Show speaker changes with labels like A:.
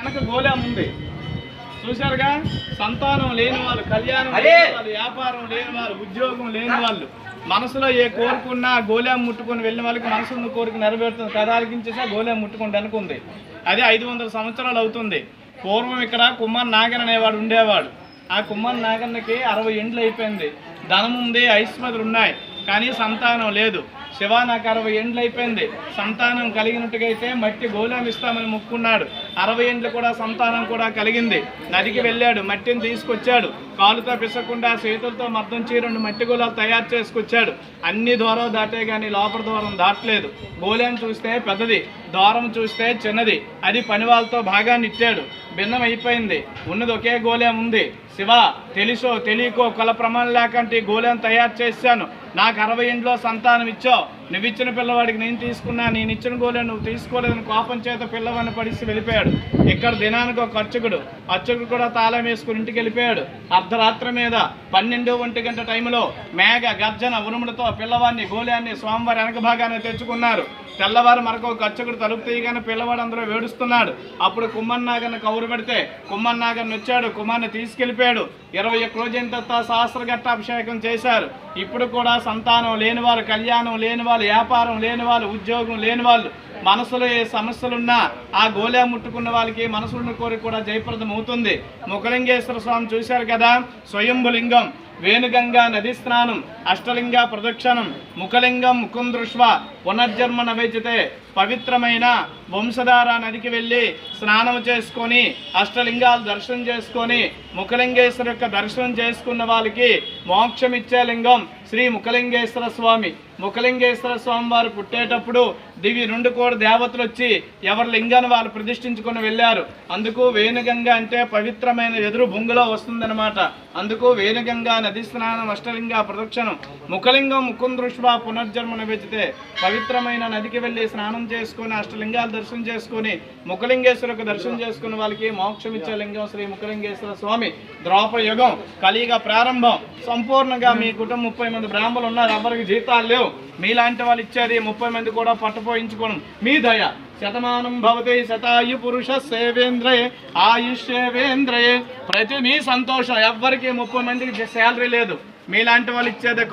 A: మనకు గోళం ఉంది చూశారుగా. సంతానం లేని వాళ్ళు, కళ్యాణం లేని వాళ్ళు, వ్యాపారం లేని వాళ్ళు, ఉద్యోగం లేని వాళ్ళు, మనసులో ఏ కోరుకున్నా గోళం ముట్టుకొని వెళ్ళిన వాళ్ళకి మనసును కోరిక నెరవేరుతుంది. కదాలికించేసా గోళం ముట్టుకుంటే అనుకుంది. అది 500 సంవత్సరాలు అవుతుంది. పూర్వం ఇక్కడ కుమ్మన్ నాగన్ అనేవాడు ఉండేవాడు. ఆ కుమ్మన్ నాగన్నకి 60 ఏండ్లు అయిపోయింది. ధనం ఉంది, ఐశ్వర్యాలు ఉన్నాయి, కానీ సంతానం లేదు. శివ నాకు 60 ఏండ్లు అయిపోయింది, సంతానం కలిగినట్టుగా అయితే మట్టి గోళం ఇస్తామని మొక్కున్నాడు. 60 ఏండ్లు కూడా సంతానం కూడా కలిగింది. నదికి వెళ్ళాడు, మట్టిని తీసుకొచ్చాడు. కాలుతో పిసకుండా చేతులతో మర్దంచి 2 మట్టి గోళాలు తయారు చేసుకొచ్చాడు. అన్ని ద్వారం దాటే కానీ లోపల ద్వారం దాటలేదు. గోళం చూస్తే పెద్దది, ద్వారం చూస్తే చిన్నది. అది పని వాళ్ళతో భాగాన్ని ఇచ్చాడు. భిన్నం అయిపోయింది. ఉన్నది ఒకే గోళం ఉంది. శివ తెలుసో తెలియకో కుల ప్రమాణం లేకంటే గోళం తయారు చేశాను. నాకు 60 ఏండ్లో సంతానం ఇచ్చావు. నువ్వు ఇచ్చిన పిల్లవాడికి నేను తీసుకున్నా, నేను ఇచ్చిన గోళం నువ్వు తీసుకోలేదని కోపం చేత పిల్లవాడిని పడిసి వెళ్ళిపోయాడు. ఇక్కడ దినానికి ఒక అర్చకుడు కూడా తాళం వేసుకుని ఇంటికి వెళ్ళిపోయాడు. అర్ధరాత్రి మీద 12-1 గంట టైంలో మేఘ గర్జన ఉరుములతో పిల్లవాడిని గోళాన్ని స్వామివారి వెనక భాగాన్ని తెచ్చుకున్నారు. తెల్లవారు మరొక ఒక అర్చకుడు తలుపు తీయగానే పిల్లవాడు అందరూ వేడుస్తున్నాడు. అప్పుడు కుమ్మన్నాగన్న కౌరు పెడితే కుమ్మన్నాగన్న వచ్చాడు, కుమార్ని తీసుకెళ్ళిపోయాడు. 21 రోజుల తర్వాత సహస్రఘట్ట అభిషేకం చేశారు. ఇప్పుడు కూడా సంతానం లేని వాళ్ళు, కళ్యాణం లేని వాళ్ళు, వ్యాపారం లేని వాళ్ళు, ఉద్యోగం లేని వాళ్ళు, మనసులో ఏ సమస్యలున్నా ఆ గోళం ముట్టుకున్న వాళ్ళకి మనసులను కోరి కూడా జయప్రదం అవుతుంది. ముఖలింగేశ్వర స్వామి చూశారు కదా, స్వయంభులింగం, వేణుగంగా నది స్నానం, అష్టలింగ ప్రదక్షిణం, ముఖలింగం ముఖం దృష్ట్వా పునర్జన్మ నవేచితే, పవిత్రమైన వంశధార నదికి వెళ్ళి స్నానం చేసుకొని అష్టలింగాలు దర్శనం చేసుకొని ముఖలింగేశ్వర యొక్క దర్శనం చేసుకున్న వాళ్ళకి మోక్షం ఇచ్చే లింగం శ్రీ ముఖలింగేశ్వర స్వామి. ముఖలింగేశ్వర స్వామి వారు పుట్టేటప్పుడు దివి నుండి కూడా దేవతలు వచ్చి ఎవరి లింగాన్ని వాళ్ళు ప్రతిష్ఠించుకొని వెళ్ళారు. అందుకు వేణుగంగ అంటే పవిత్రమైన ఎదురు బొంగులో వస్తుందన్నమాట. అందుకు వేణుగంగా నది స్నానం, అష్టలింగ ప్రదక్షిణం, ముఖలింగం ముఖం దృష్ట్యా పునర్జన్మ నవేచితే, పవిత్రమైన నదికి వెళ్ళి స్నానం చేసుకొని అష్టలింగాలు దర్శనం చేసుకొని ముఖలింగేశ్వరకు దర్శనం చేసుకున్న వాళ్ళకి మోక్షం ఇచ్చే లింగం శ్రీ ముఖలింగేశ్వర స్వామి. ద్వాపర యుగం కలియుగ ప్రారంభం. సంపూర్ణంగా మీ కుటుంబం 30 మంది బ్రాహ్మణులు ఉన్నారు, ఎవరికి జీతాలు లేవు. మీలాంటి వాళ్ళు ఇచ్చేది 30 మంది కూడా పట్టుపోయించుకోవడం మీ దయ. శతమానం భవతి శతాయు పురుష సేవేంద్రయే ఆయుష్యేవేంద్రయే. ప్రతి మీ సంతోషం. ఎవ్వరికి 30 మందికి శాలరీ లేదు. మీలాంటి వాళ్ళు ఇచ్చేది